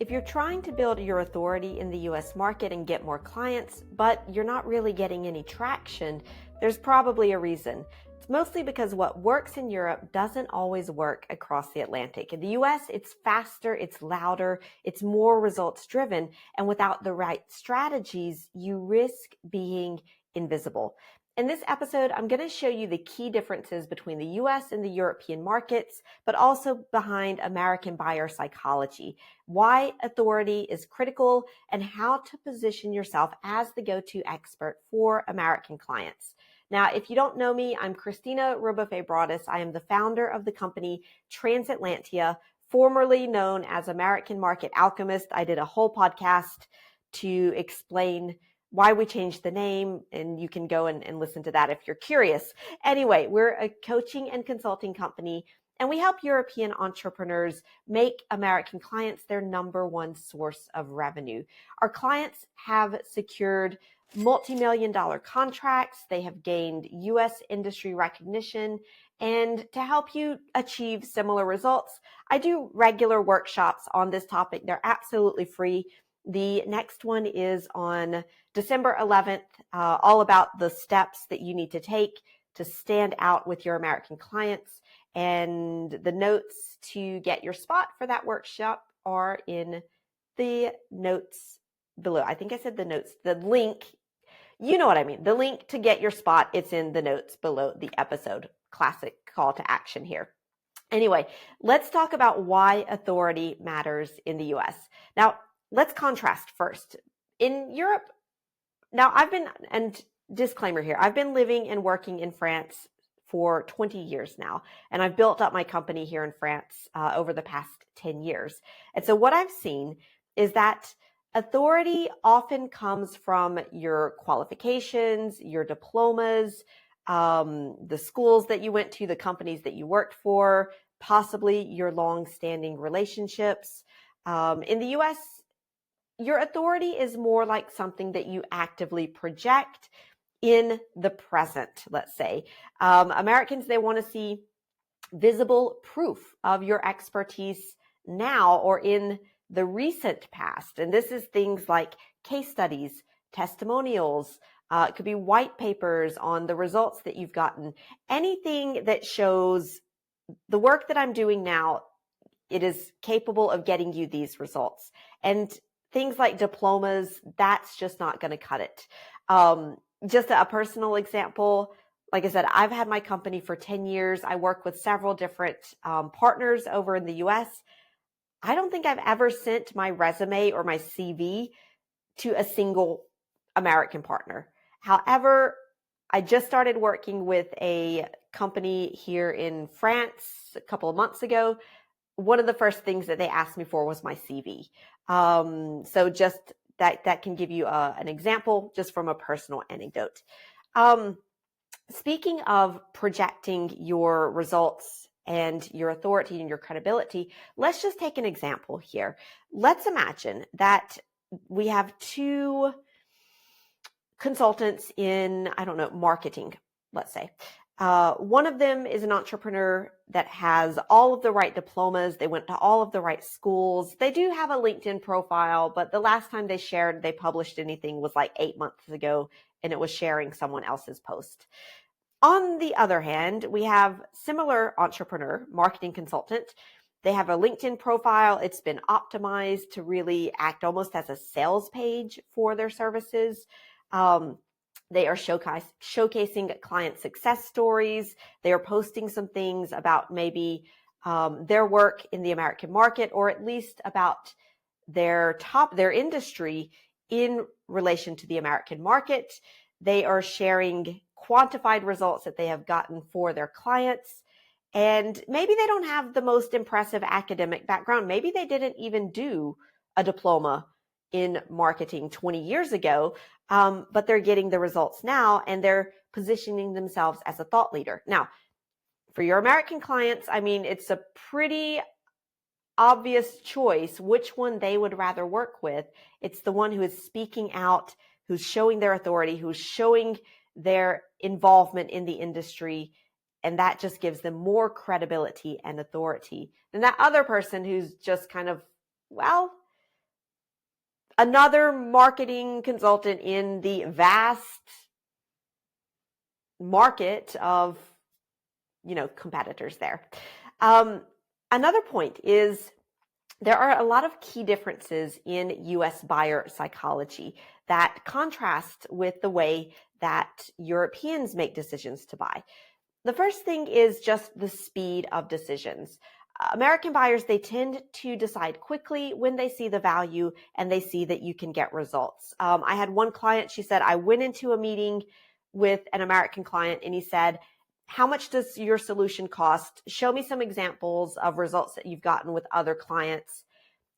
If you're trying to build your authority in the US market and get more clients, but you're not really getting any traction, there's probably a reason. It's mostly because what works in Europe doesn't always work across the Atlantic. In the US, it's faster, it's louder, it's more results driven, and without the right strategies, you risk being invisible. In this episode, I'm going to show you the key differences between the US and the European markets, but also behind American buyer psychology, why authority is critical, and how to position yourself as the go-to expert for American clients. Now, if you don't know me, I'm Christina Rebuffet-Broadus. I am the founder of the company Transatlantia, formerly known as American Market Alchemist. I did a whole podcast to explain why we changed the name, and you can go and listen to that if you're curious. Anyway, we're a coaching and consulting company, and we help European entrepreneurs make American clients their number one source of revenue. Our clients have secured multi-million dollar contracts. They have gained US industry recognition. And to help you achieve similar results, I do regular workshops on this topic. They're absolutely free. The next one is on December 11th, all about the steps that you need to take to stand out with your American clients. And the notes to get your spot for that workshop are in the notes below. I think I said the notes, the link, you know what I mean. The link to get your spot, it's in the notes below the episode. Classic call to action here. Anyway, let's talk about why authority matters in the US. Now, let's contrast first. In Europe, now and disclaimer here, I've been living and working in France for 20 years now, and I've built up my company here in France over the past 10 years. And so what I've seen is that authority often comes from your qualifications, your diplomas, the schools that you went to, the companies that you worked for, possibly your long-standing relationships. In the US, your authority is more like something that you actively project in the present, let's say. Americans, they want to see visible proof of your expertise now or in the recent past. And this is things like case studies, testimonials, it could be white papers on the results that you've gotten. Anything that shows the work that I'm doing now, it is capable of getting you these results. And things like diplomas, that's just not going to cut it. Just a personal example, like I said, I've had my company for 10 years. I work with several different partners over in the US. I don't think I've ever sent my resume or my CV to a single American partner. However, I just started working with a company here in France a couple of months ago. One of the first things that they asked me for was my CV. So just that can give you an example just from a personal anecdote. Speaking of projecting your results and your authority and your credibility, let's just take an example here. Let's imagine that we have two consultants in, I don't know, marketing, let's say. One of them is an entrepreneur that has all of the right diplomas. They went to all of the right schools. They do have a LinkedIn profile, but the last time they published anything was like 8 months ago, and it was sharing someone else's post. On the other hand, we have similar entrepreneur, marketing consultant. They have a LinkedIn profile. It's been optimized to really act almost as a sales page for their services. They are showcasing client success stories. They are posting some things about maybe their work in the American market, or at least about their industry in relation to the American market. They are sharing quantified results that they have gotten for their clients. And maybe they don't have the most impressive academic background. Maybe they didn't even do a diploma in marketing 20 years ago, but they're getting the results now, and they're positioning themselves as a thought leader. Now, for your American clients, I mean, it's a pretty obvious choice which one they would rather work with. It's the one who is speaking out, who's showing their authority, who's showing their involvement in the industry, and that just gives them more credibility and authority than that other person who's just kind of, well, another marketing consultant in the vast market of, competitors there. Another point is there are a lot of key differences in U.S. buyer psychology that contrast with the way that Europeans make decisions to buy. The first thing is just the speed of decisions. American buyers, they tend to decide quickly when they see the value and they see that you can get results. I had one client, she said, I went into a meeting with an American client and he said, how much does your solution cost? Show me some examples of results that you've gotten with other clients.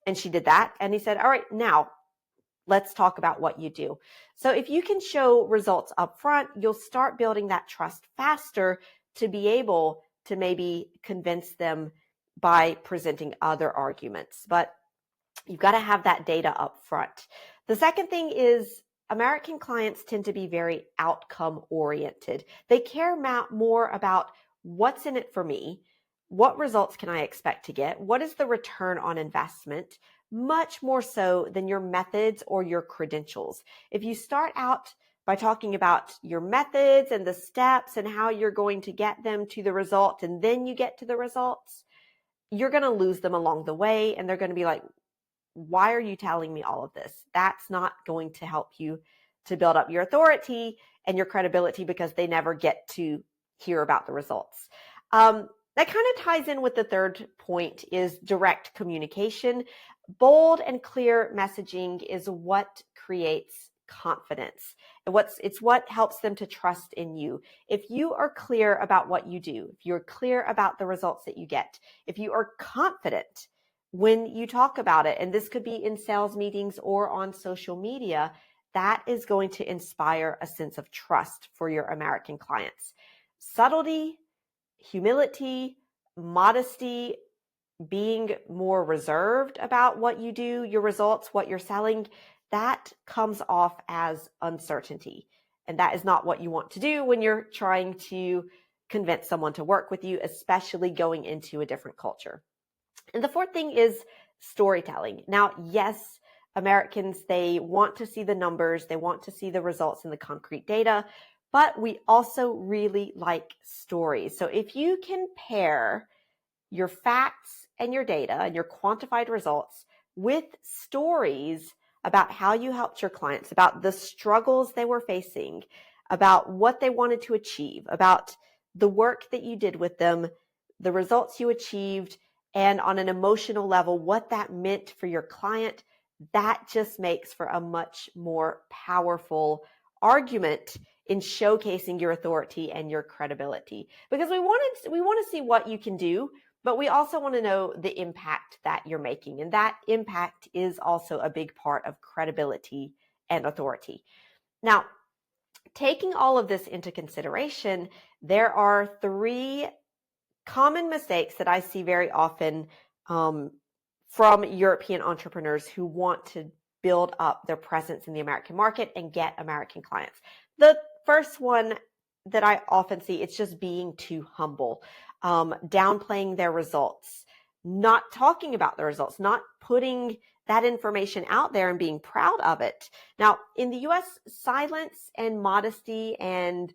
And she did that. And he said, all right, now let's talk about what you do. So if you can show results up front, you'll start building that trust faster to be able to maybe convince them by presenting other arguments. But you've got to have that data up front. The second thing is American clients tend to be very outcome oriented. They care more about what's in it for me, what results can I expect to get, what is the return on investment, much more so than your methods or your credentials. If you start out by talking about your methods and the steps and how you're going to get them to the result, and then you get to the results, you're going to lose them along the way, and they're going to be like, why are you telling me all of this? That's not going to help you to build up your authority and your credibility because they never get to hear about the results. That kind of ties in with the third point is direct communication. Bold and clear messaging is what creates confidence. It's what helps them to trust in you. If you are clear about what you do, if you're clear about the results that you get, if you are confident when you talk about it, and this could be in sales meetings or on social media, that is going to inspire a sense of trust for your American clients. Subtlety, humility, modesty, being more reserved about what you do, your results, what you're selling, that comes off as uncertainty. And that is not what you want to do when you're trying to convince someone to work with you, especially going into a different culture. And the fourth thing is storytelling. Now, yes, Americans, they want to see the numbers, they want to see the results and the concrete data, but we also really like stories. So if you can pair your facts and your data and your quantified results with stories about how you helped your clients, about the struggles they were facing, about what they wanted to achieve, about the work that you did with them, the results you achieved, and on an emotional level, what that meant for your client, that just makes for a much more powerful argument in showcasing your authority and your credibility. Because we want to see what you can do, but we also want to know the impact that you're making. And that impact is also a big part of credibility and authority. Now, taking all of this into consideration, there are 3 common mistakes that I see very often from European entrepreneurs who want to build up their presence in the American market and get American clients. The first one that I often see, it's just being too humble, downplaying their results, not talking about the results, not putting that information out there and being proud of it. Now, in the US, silence and modesty and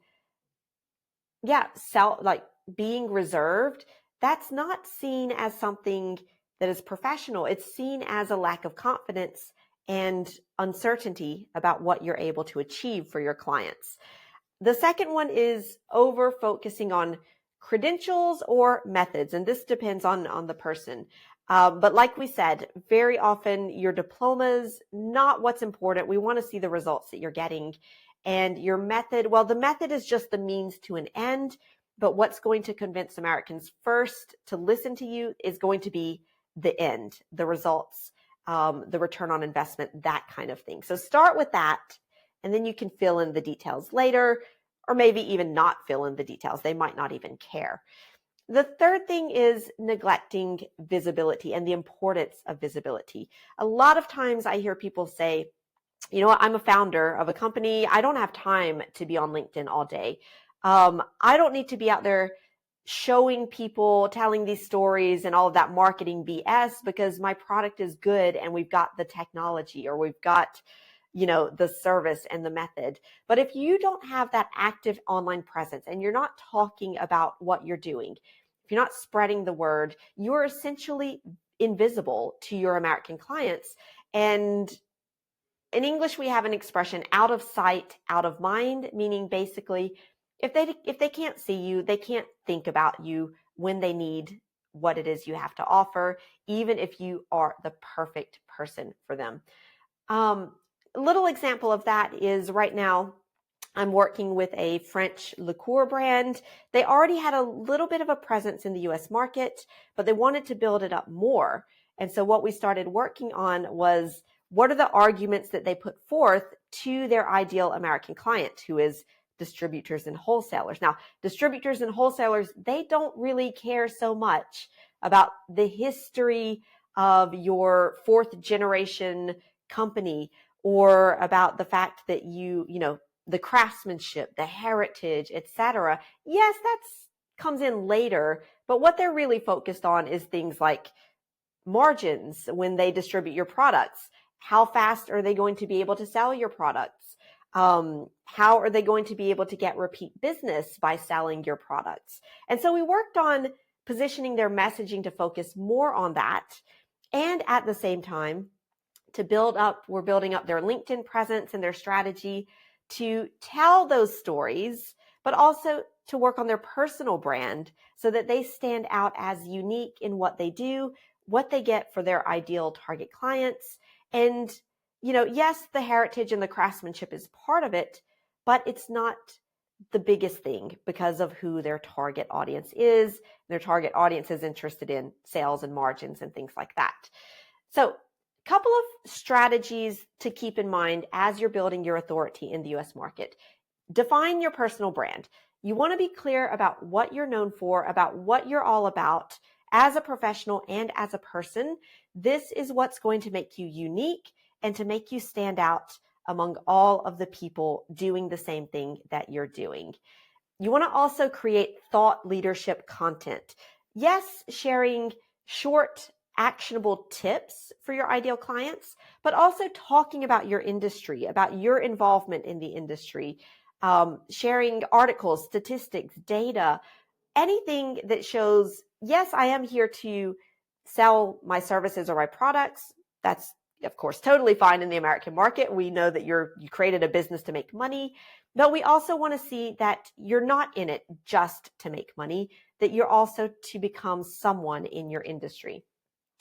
being reserved, that's not seen as something that is professional. It's seen as a lack of confidence and uncertainty about what you're able to achieve for your clients. The second one is over focusing on credentials or methods, and this depends on the person. But like we said, very often your diploma's not what's important. We want to see the results that you're getting. And your method, well, the method is just the means to an end, but what's going to convince Americans first to listen to you is going to be the end, the results, the return on investment, that kind of thing. So start with that, and then you can fill in the details later, or maybe even not fill in the details. They might not even care. The third thing is neglecting visibility and the importance of visibility. A lot of times I hear people say, you know what, I'm a founder of a company. I don't have time to be on LinkedIn all day. I don't need to be out there showing people, telling these stories and all of that marketing BS because my product is good and we've got the technology or we've got, the service and the method. But if you don't have that active online presence and you're not talking about what you're doing, if you're not spreading the word, you're essentially invisible to your American clients. And in English, we have an expression, out of sight, out of mind, meaning basically, if they can't see you, they can't think about you when they need what it is you have to offer, even if you are the perfect person for them. A little example of that is right now, I'm working with a French liqueur brand. They already had a little bit of a presence in the US market, but they wanted to build it up more. And so what we started working on was, what are the arguments that they put forth to their ideal American client, who is distributors and wholesalers. Now, distributors and wholesalers, they don't really care so much about the history of your fourth generation company or about the fact that the craftsmanship, the heritage, etc. Yes, that's comes in later, but what they're really focused on is things like margins when they distribute your products. How fast are they going to be able to sell your products? How are they going to be able to get repeat business by selling your products? And so we worked on positioning their messaging to focus more on that. And at the same time, we're building up their LinkedIn presence and their strategy to tell those stories, but also to work on their personal brand so that they stand out as unique in what they do, what they get for their ideal target clients. And, yes, the heritage and the craftsmanship is part of it, but it's not the biggest thing because of who their target audience is. Their target audience is interested in sales and margins and things like that. So, a couple of strategies to keep in mind as you're building your authority in the US market. Define your personal brand. You want to be clear about what you're known for, about what you're all about as a professional and as a person. This is what's going to make you unique and to make you stand out among all of the people doing the same thing that you're doing. You want to also create thought leadership content. Yes, sharing short, actionable tips for your ideal clients, but also talking about your industry, about your involvement in the industry, sharing articles, statistics, data, anything that shows, yes, I am here to sell my services or my products. That's, of course, totally fine in the American market. We know that you created a business to make money, but we also want to see that you're not in it just to make money, that you're also to become someone in your industry.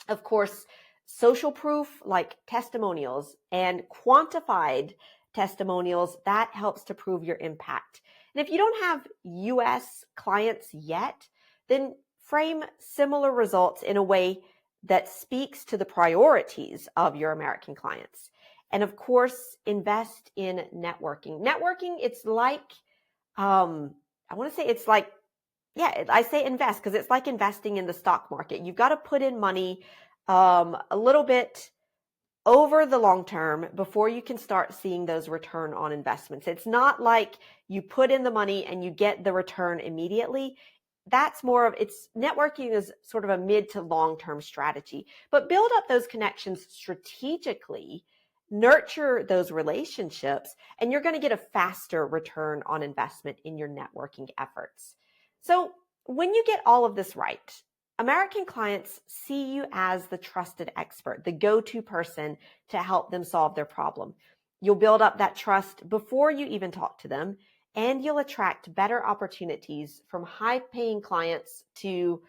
Of course, social proof like testimonials and quantified testimonials, that helps to prove your impact. And if you don't have US clients yet, then frame similar results in a way that speaks to the priorities of your American clients. And of course, invest in networking. Networking, it's like, I say invest because it's like investing in the stock market. You've got to put in money a little bit over the long term before you can start seeing those return on investments. It's not like you put in the money and you get the return immediately. Networking is sort of a mid to long-term strategy, but build up those connections strategically, nurture those relationships, and you're going to get a faster return on investment in your networking efforts. So when you get all of this right, American clients see you as the trusted expert, the go-to person to help them solve their problem. You'll build up that trust before you even talk to them, and you'll attract better opportunities from high-paying clients to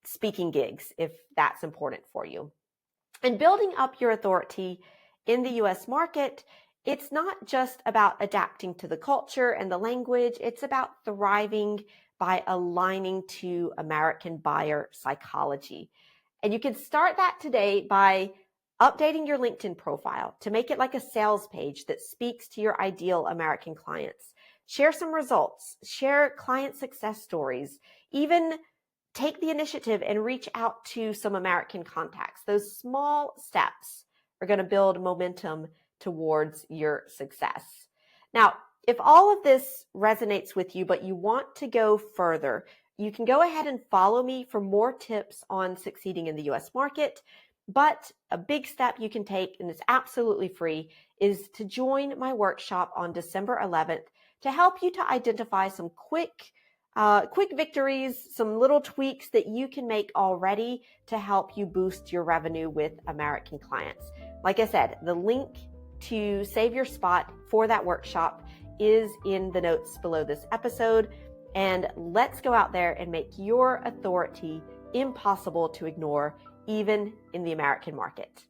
speaking gigs, if that's important for you. And building up your authority in the US market, it's not just about adapting to the culture and the language, it's about thriving by aligning to American buyer psychology. And you can start that today by updating your LinkedIn profile to make it like a sales page that speaks to your ideal American clients. Share some results, share client success stories, even take the initiative and reach out to some American contacts. Those small steps are going to build momentum towards your success. Now, if all of this resonates with you, but you want to go further, You can go ahead and follow me for more tips on succeeding in the US market. But a big step you can take, and it's absolutely free, is to join my workshop on December 11th to help you to identify some quick victories, some little tweaks that you can make already to help you boost your revenue with American clients. Like I said, the link to save your spot for that workshop is in the notes below this episode. And let's go out there and make your authority impossible to ignore, even in the American market.